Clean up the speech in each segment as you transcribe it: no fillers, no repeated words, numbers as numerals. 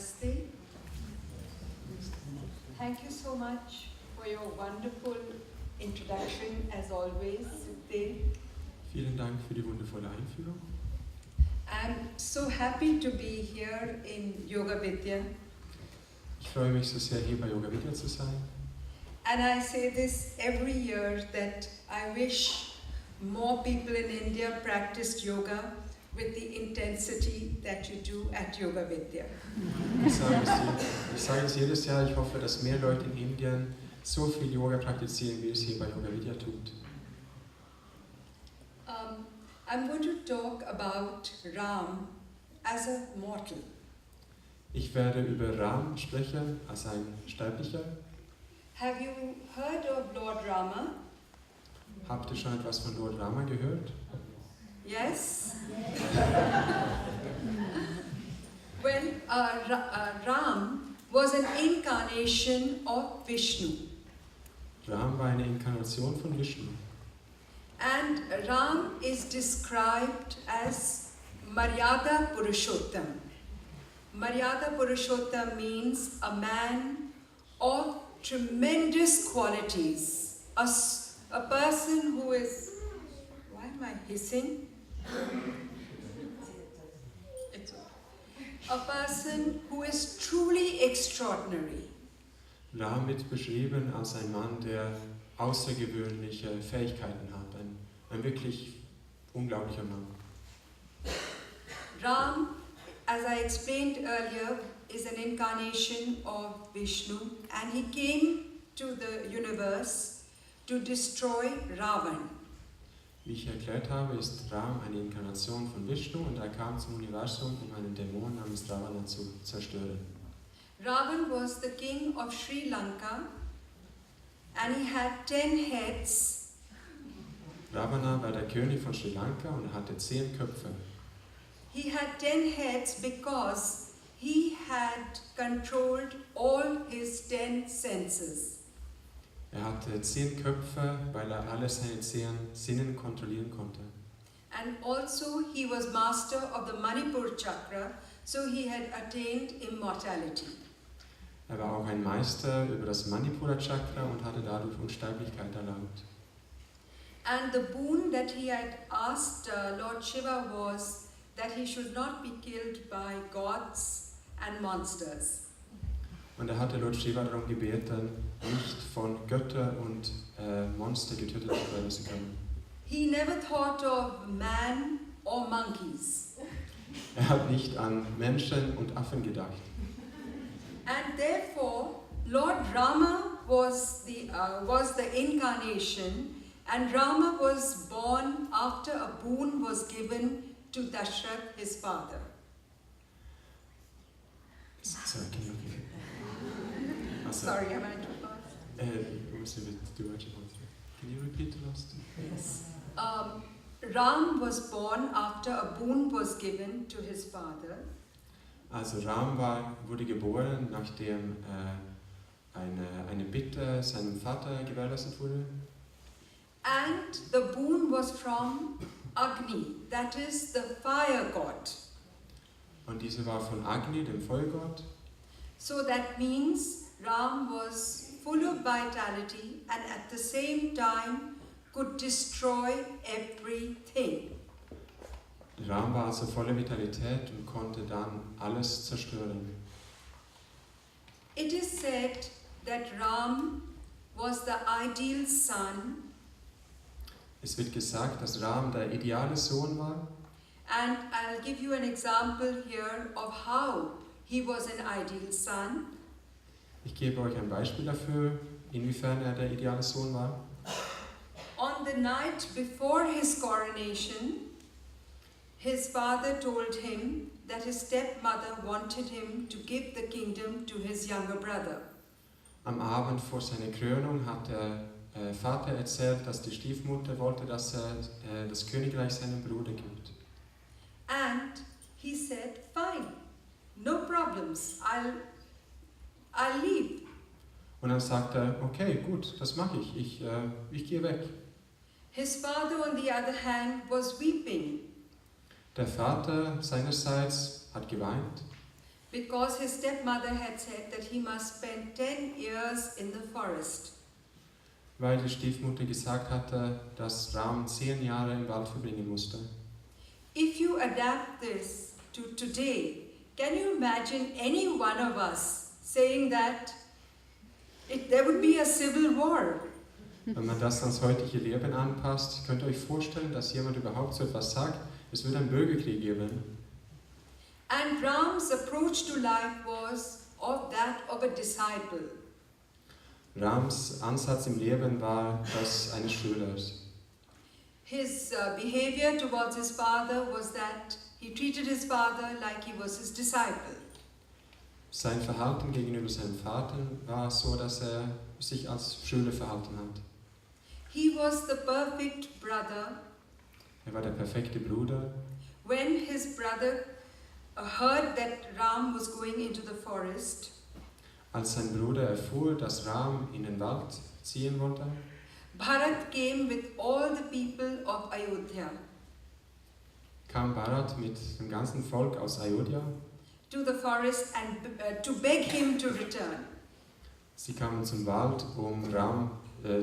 Namaste. Thank you so much for your wonderful introduction, as always, Vidya. Vielen Dank für die wundervolle Einführung. I'm so happy to be here in Yoga Vidya. Ich freue mich so sehr, hier bei Yoga Vidya zu sein. And I say this every year that I wish more people in India practiced yoga with the intensity that you do at Yoga Vidya. Ich sage es jedes Jahr, ich hoffe, dass mehr Leute in Indien so viel Yoga praktizieren, wie es hier bei Yoga Vidya tut. I'm going to talk about Ram as a mortal. Ich werde über Ram sprechen, als ein Sterblicher. Have you heard of Lord Rama? Habt ihr schon etwas von Lord Rama gehört? Yes? Well, Ram was an incarnation of Vishnu. Ram war eine Inkarnation von Vishnu. And Ram is described as Maryada Purushottam. Maryada Purushottam means a man of tremendous qualities. A person who is... Why am I hissing? It's okay. A person who is truly extraordinary. Ram wird beschrieben als ein Mann, der außergewöhnliche Fähigkeiten hat. Ein wirklich unglaublicher Mann. Ram, as I explained earlier, is an incarnation of Vishnu, and he came to the universe to destroy Ravan. Wie ich erklärt habe, ist Ram eine Inkarnation von Vishnu und er kam zum Universum, um einen Dämon namens Ravana zu zerstören. Ravan was the king of Sri Lanka, and he had 10 heads. Ravana war der König von Sri Lanka und er hatte 10 Köpfe. He had 10 heads because he had controlled all his 10 senses. Er hatte 10 Köpfe, weil er alle seine 10 Sinnen kontrollieren konnte. And also he was master of the Manipura-Chakra, so he had attained immortality. Er war auch ein Meister über das Manipura-Chakra und hatte dadurch Unsterblichkeit erlangt. And the boon that he had asked Lord Shiva was that he should not be killed by gods and monsters. Und er hatte Lord Shiva darum gebeten, nicht von Göttern und Monster getötet werden zu können. He never thought of man or monkeys. Er hat nicht an Menschen und Affen gedacht. And therefore, Lord Rama was the incarnation, and Rama was born after a boon was given to Dashrath, his father. Sorry, can you repeat? Sorry, am I too fast? It was a bit too much. Can you repeat the last? Yes. Ram was born after a boon was given to his father. Also Ram wurde geboren, nachdem eine Bitte seinem Vater gewährleistet wurde. And the boon was from Agni, that is the fire god. Und diese war von Agni, dem Feuergott. So that means Ram was full of vitality and at the same time could destroy everything. Ram war also voller Vitalität und konnte dann alles zerstören. It is said that Ram was the ideal son. Es wird gesagt, dass Ram der ideale Sohn war. And I'll give you an example here of how he was an ideal son. Ich gebe euch ein Beispiel dafür, inwiefern er der ideale Sohn war. On the night before his coronation, his father told him that his stepmother wanted him to give the kingdom to his younger brother. Am Abend vor seiner Krönung hat der Vater erzählt, dass die Stiefmutter wollte, dass er das Königreich seinem Bruder gibt. And he said, fine, no problems, I'll leave. Und dann sagt er, okay, gut, das mache ich gehe weg. His father, on the other hand, was weeping. Der Vater seinerseits hat geweint. because his stepmother had said that he must spend 10 years in the forest. Weil die Stiefmutter gesagt hatte, dass Ram 10 Jahre im Wald verbringen musste. If you adapt this to today, can you imagine any one of us saying that there would be a civil war? Wenn man das ans heutige Leben anpasst, könnt ihr euch vorstellen, dass jemand überhaupt so etwas sagt, es wird einen Bürgerkrieg geben. And Ram's approach to life was that of a disciple. Rams Ansatz im Leben war das eines Schülers. His behavior towards his father was that he treated his father like he was his disciple. Sein Verhalten gegenüber seinem Vater war so, dass er sich als Schüler verhalten hat. He was the perfect brother. Er war der perfekte Bruder. When his brother heard that Ram was going into the forest, Als sein Bruder erfuhr, dass Ram in den Wald ziehen wollte, Bharat came with all the people of Ayodhya kam Bharat mit dem ganzen Volk aus Ayodhya. to the forest and to beg him to return. Sie kamen zum Wald, um Ram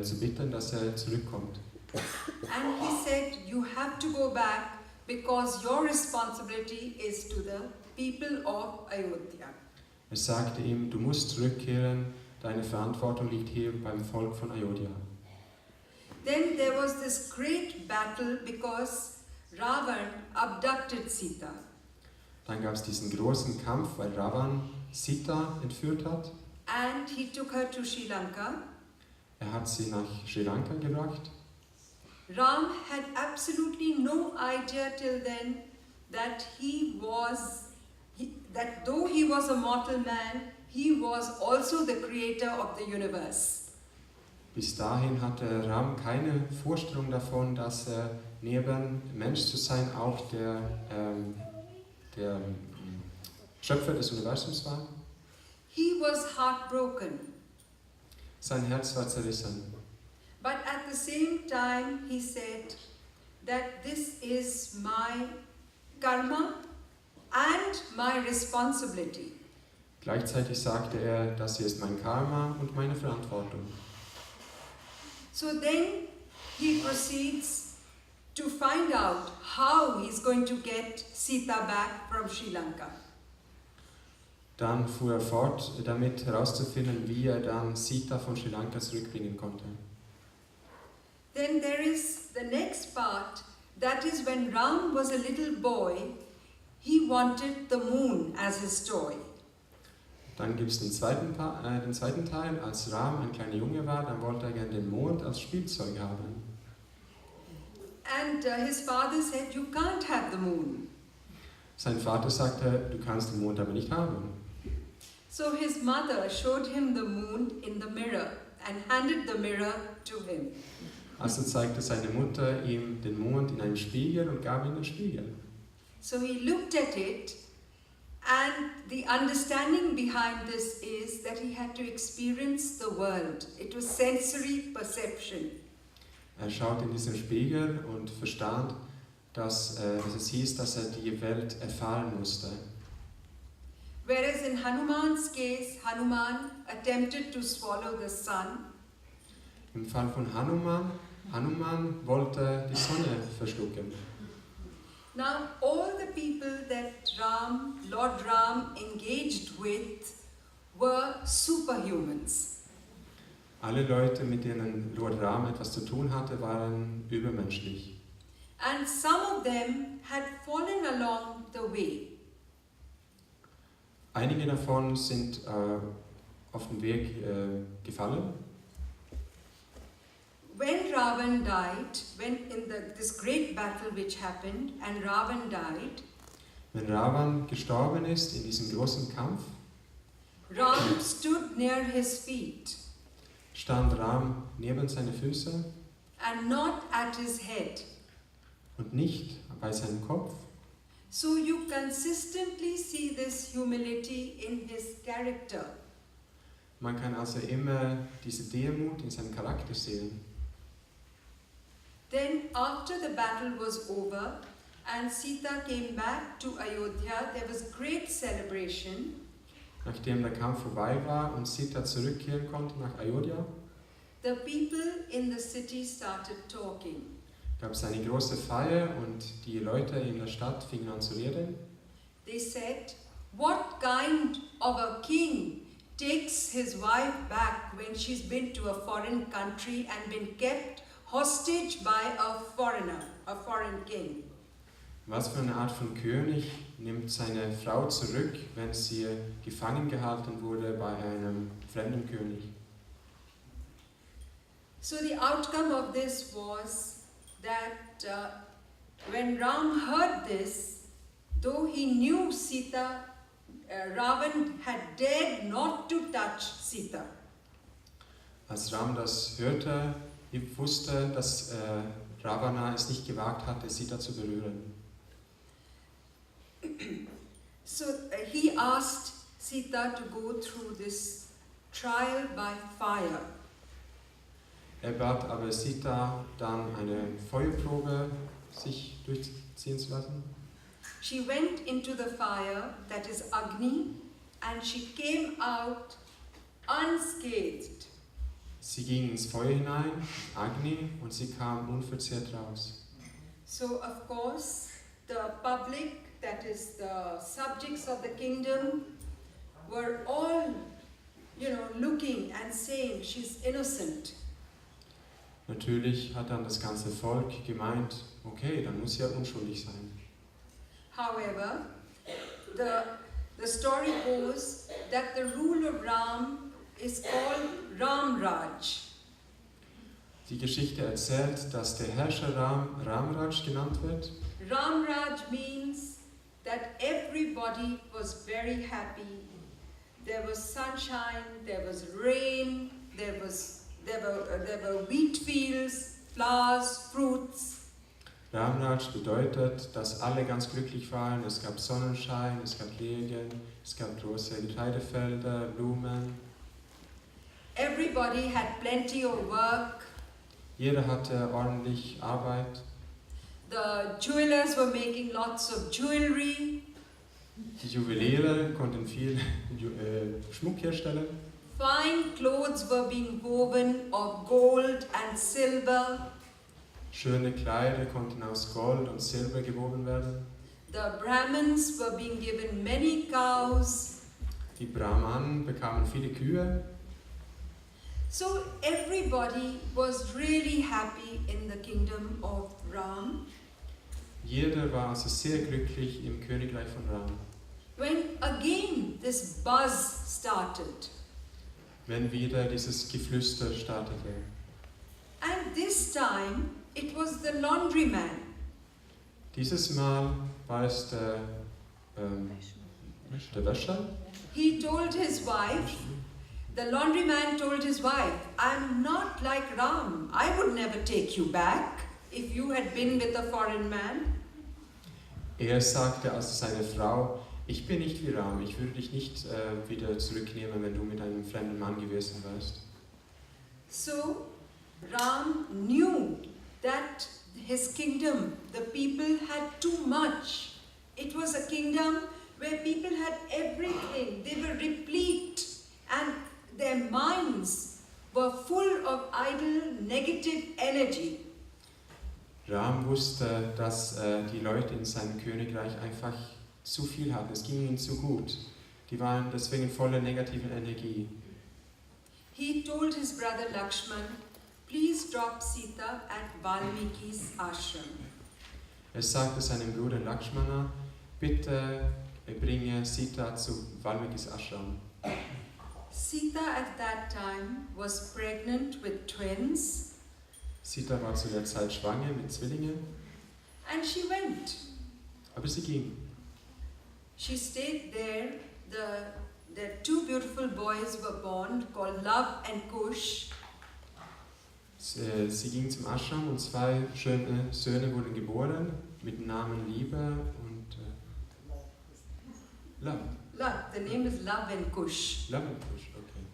zu bitten, dass er zurückkommt. And he said, you have to go back because your responsibility is to the people of Ayodhya. Er sagte ihm, du musst zurückkehren, deine Verantwortung liegt hier beim Volk von Ayodhya. Then there was this great battle because Ravan abducted Sita. Dann gab es diesen großen Kampf, weil Ravan Sita entführt hat. And he took her to Sri Lanka. Er hat sie nach Sri Lanka gebracht. Ram had absolutely no idea till then that that though he was a mortal man, he was also the creator of the universe. Bis dahin hatte Ram keine Vorstellung davon, dass er neben Mensch zu sein auch der Schöpfer des Universums war. He was heartbroken. Sein Herz war zerrissen. But at the same time, he said that this is my karma and my responsibility. Gleichzeitig sagte er, das hier ist mein Karma und meine Verantwortung. So then he proceeds to find out how he's going to get Sita back from Sri Lanka. Dann fuhr er fort, damit herauszufinden, wie er dann Sita von Sri Lanka zurückbringen konnte. Then there is the next part, that is when Ram was a little boy, he wanted the moon as his toy. Dann gibt es den zweiten Teil, als Ram ein kleiner Junge war, dann wollte er gerne den Mond als Spielzeug haben. And his father said, you can't have the moon. Sein Vater sagte, du kannst den Mond aber nicht haben. So his mother showed him the moon in the mirror and handed the mirror to him. Also zeigte seine Mutter ihm den Mond in einem Spiegel und gab ihm den Spiegel. So he looked at it, and the understanding behind this is that he had to experience the world. It was sensory perception. Er schaute in diesen Spiegel und verstand, dass es hieß, dass er die Welt erfahren musste. Whereas in Hanuman's case, Hanuman attempted to swallow the sun. Im Fall von Hanuman wollte die Sonne verschlucken. Now all the people that Lord Ram engaged with were superhumans. Alle Leute, mit denen Lord Ram etwas zu tun hatte, waren übermenschlich. And some of them had fallen along the way. Einige davon sind auf dem Weg gefallen. When Ravan died, when in this great battle which happened, and Ravan died, Wenn Ravan gestorben ist in diesem großen Kampf, Ram stood near his feet stand Ram neben seine Füße and not at his head. und nicht bei seinem Kopf. So you consistently see this humility in his character. Man kann also immer diese Demut in seinem Charakter sehen. Then after the battle was over and Sita came back to Ayodhya, there was great celebration. Nachdem der Kampf vorbei war und Sita zurückkehren konnte nach Ayodhya, the people in the city started talking. gab es eine große Feier und die Leute in der Stadt fingen an zu reden. They said, "What kind of a king takes his wife back when she's been to a foreign country and been kept hostage by a foreigner, a foreign king?" Was für eine Art von König nimmt seine Frau zurück, wenn sie gefangen gehalten wurde bei einem fremden König? So the outcome of this was that when Ram heard this, though he knew Sita, Ravan had dared not to touch Sita. Als Ram das hörte, wusste, dass Ravana es nicht gewagt hatte, Sita zu berühren. So he asked Sita to go through this trial by fire. Er bat aber Sita dann eine Feuerprobe sich durchziehen zu lassen. She went into the fire, that is Agni, and she came out unscathed. Sie ging ins Feuer hinein, Agni, und sie kam unverzehrt raus. So of course the public, that is the subjects of the kingdom, were all, looking and saying she's innocent. Natürlich hat dann das ganze Volk gemeint, okay, dann muss sie ja unschuldig sein. However, the story goes that the rule of Ram is called Ramraj. Die Geschichte erzählt, dass der Herrscher Ramraj genannt wird. Ramraj means that everybody was very happy. There was sunshine, there was rain, there were wheat fields, flowers, fruits. Ramraj bedeutet, dass alle ganz glücklich waren. Es gab Sonnenschein, es gab Regen, es gab große Getreidefelder, Blumen. Everybody had plenty of work. Jeder hatte ordentlich Arbeit. The jewelers were making lots of jewelry. Die Juweliere konnten viel Schmuck herstellen. Fine clothes were being woven of gold and silver. Schöne Kleider konnten aus Gold und Silber gewoben werden. The Brahmins were being given many cows. Die Brahmanen bekamen viele Kühe. So everybody was really happy in the kingdom of Ram. Jeder war also sehr glücklich im Königreich von Ram. When again this buzz started. Wenn wieder dieses Geflüster startete. And this time it was the laundryman. Dieses Mal war es der Wäscher. He told his wife, the laundryman told his wife, "I'm not like Ram. I would never take you back if you had been with a foreign man." Er sagte also seine Frau, ich bin nicht wie Ram, ich würde dich nicht wieder zurücknehmen, wenn du mit einem fremden Mann gewesen wärst. So Ram knew that his kingdom, the people had too much. It was a kingdom where people had everything. They were replete and their minds were full of idle, negative energy. Ram wusste, dass die Leute in seinem Königreich einfach zu viel hatten. Es ging ihnen zu gut. Die waren deswegen voller negativer Energie. He told his brother Lakshman, "Please drop Sita at Valmiki's ashram." Er sagte seinem Bruder Lakshmana, bitte bringe Sita zu Valmikis Ashram. Sita at that time was pregnant with twins. Sita war zu der Zeit schwanger mit Zwillingen. And she went. Aber sie ging. She stayed there. The two beautiful boys were born called Love and Kush. Sie ging zum Ashram und zwei schöne Söhne wurden geboren mit dem Namen Liebe und Love. Love. The name is Love and Kush. Love and Kush, okay.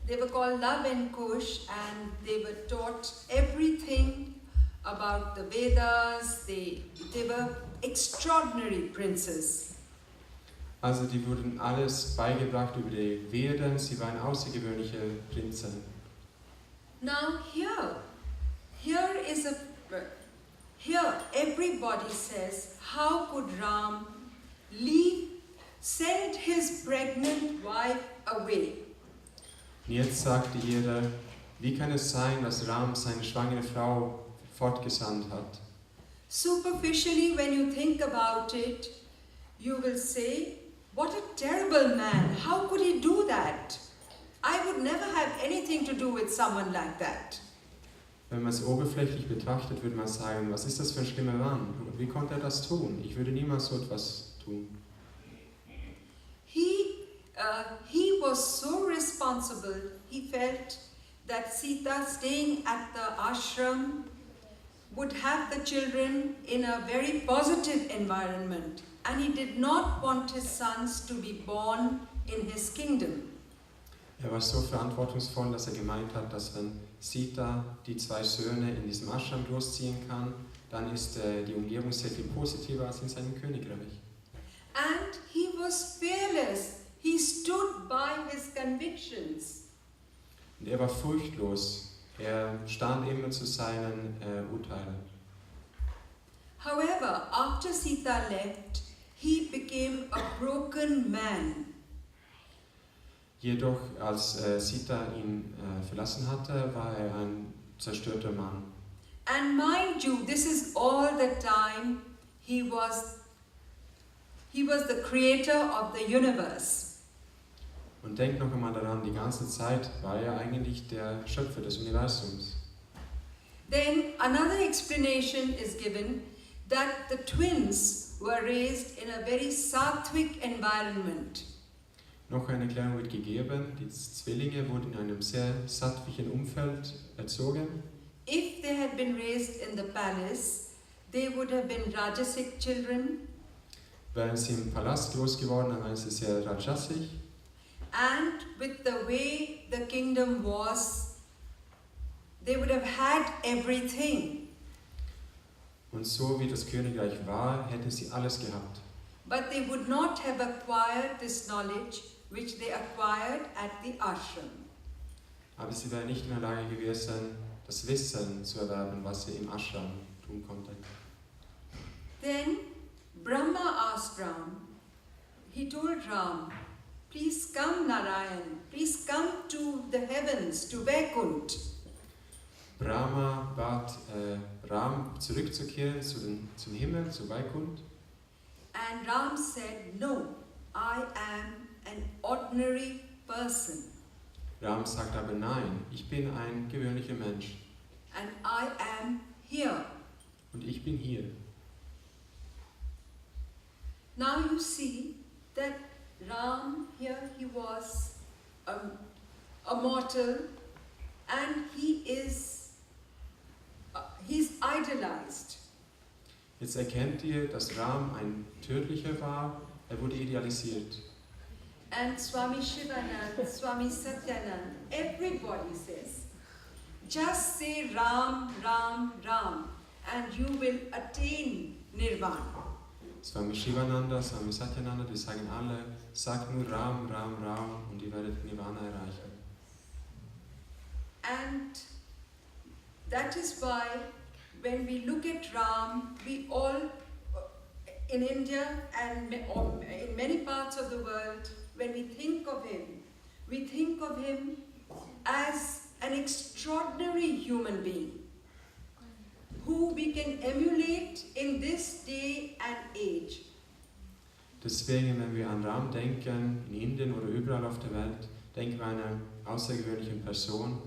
They were called Love and Kush, and they were taught everything about the Vedas. They were extraordinary princes. Also die wurden alles beigebracht über die Veden, sie waren außergewöhnliche Prinzen. Now here everybody says, how could Ram send his pregnant wife away? Und jetzt sagte jeder, wie kann es sein, dass Ram seine schwangere Frau fortgesandt hat? Superficially, when you think about it, you will say, what a terrible man, how could he do that? I would never have anything to do with someone like that. Wenn man es oberflächlich betrachtet, würde man sagen, was ist das für ein schlimmer Mann? Wie konnte er das tun? Ich würde niemals so etwas tun. He was so responsible, he felt that Sita staying at the ashram would have the children in a very positive environment, and he did not want his sons to be born in his kingdom. Er war so verantwortungsvoll, dass er gemeint hat, dass wenn Sita die 2 Söhne in diesem Ashram großziehen kann, dann ist die Umgebung sehr viel positiver als in seinem Königreich. And he was fearless. He stood by his convictions. Und er war furchtlos. Er stand immer zu seinen Urteilen. However, after Sita left, he became a broken man. Jedoch, als Sita ihn verlassen hatte, war er ein zerstörter Mann. And mind you, this is all the time he was the creator of the universe. Und denkt noch einmal daran, die ganze Zeit war er eigentlich der Schöpfer des Universums. Then another explanation is given that the twins were raised in a very sattvic environment. Noch eine Erklärung wird gegeben, die Zwillinge wurden in einem sehr sattlichen Umfeld erzogen. If they had been raised in the palace, they would have been Rajasic children. Wären sie im Palast groß geworden, dann waren sie sehr rajasic. And with the way the kingdom was, they would have had everything. Und so wie das Königreich war, hätten sie alles gehabt. But they would not have acquired this knowledge which they acquired at the ashram. Aber sie wären nicht in der Lage gewesen, das Wissen zu erwerben, was sie im Ashram tun konnten. Then Brahma asked Ram, he told Ram, please come Narayan, please come to the heavens, to Vaikunt. Brahma bat Ram zurückzukehren zum Himmel, zu Vaikunt. And Ram said, no, I am an ordinary person. Ram sagt aber nein, ich bin ein gewöhnlicher Mensch. And I am here. Und ich bin hier. Now you see that Ram here, he was a mortal, and he's idolized. Jetzt erkennt ihr, dass Ram ein Tödlicher war, er wurde idealisiert. And Swami Shivanand, Swami Satyanand, everybody says, just say Ram, Ram, Ram, and you will attain Nirvana. Swami Shivananda, Swami Satyananda, die sagen alle, sagt nur Ram, Ram, Ram und ihr werdet Nirvana erreichen. And that is why when we look at Ram, we all, in India and in many parts of the world, when we think of him as an extraordinary human being who we can emulate in this day and age. Deswegen, wenn wir an Ram denken, in Indien oder überall auf der Welt, denken wir an eine außergewöhnliche Person.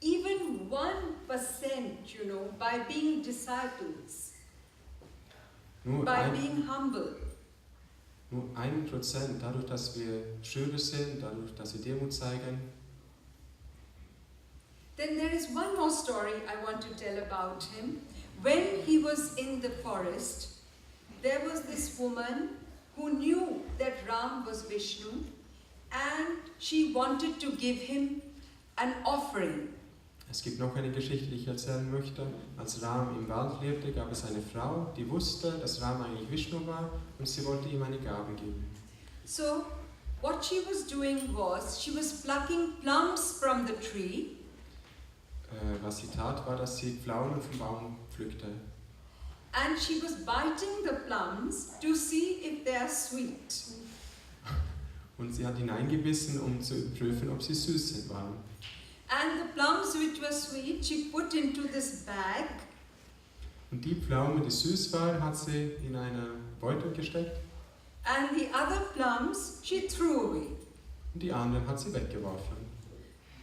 Even 1%, by being disciples, by being humble. Nur 1%, dadurch, dass wir Schüler sind, dadurch, dass wir Demut zeigen. Then there is one more story I want to tell about him. When he was in the forest, there was this woman who knew that Ram was Vishnu, and she wanted to give him an offering. Es gibt noch eine Geschichte, die ich erzählen möchte. Als Ram im Wald lebte, gab es eine Frau, die wusste, dass Ram eigentlich Vishnu war und sie wollte ihm eine Gabe geben. So, what she was doing was, she was plucking plums from the tree. Was sie tat, war, dass sie Pflaumen vom Baum pflückte. And she was biting the plums to see if they are sweet. Und sie hat hineingebissen, um zu prüfen, ob sie süß waren. And the plums which were sweet, she put into this bag. Und die Pflaume, die süß war, hat sie in eine Beutel gesteckt. And the other plums, she threw away. Und die anderen hat sie weggeworfen.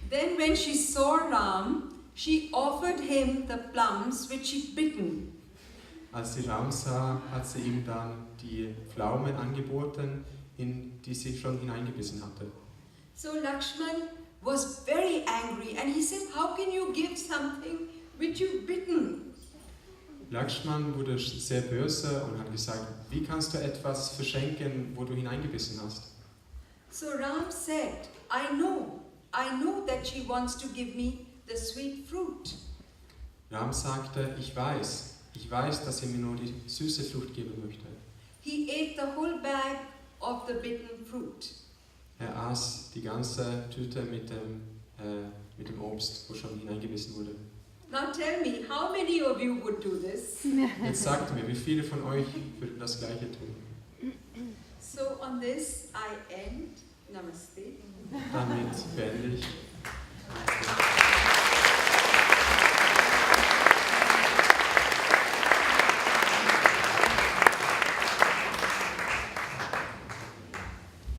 Then when she saw Ram, she offered him the plums which she'd bitten. Als sie Ram sah, hat sie ihm dann die Pflaumen angeboten, in die sie schon hineingebissen hatte. So Lakshman was very angry and he said, how can you give something which you've bitten? Lakshman wurde sehr böse und hat gesagt, wie kannst du etwas verschenken, wo du hineingebissen hast? So Ram said, I know that she wants to give me the sweet fruit. Ram sagte, ich weiß, dass sie mir nur die süße Frucht geben möchte. He ate the whole bag of the bitten fruit. Er aß die ganze Tüte mit dem Obst, wo schon hineingebissen wurde. Now tell me, how many of you would do this? Jetzt sagt mir, wie viele von euch würden das Gleiche tun? So on this I end. Namaste. Damit beende ich.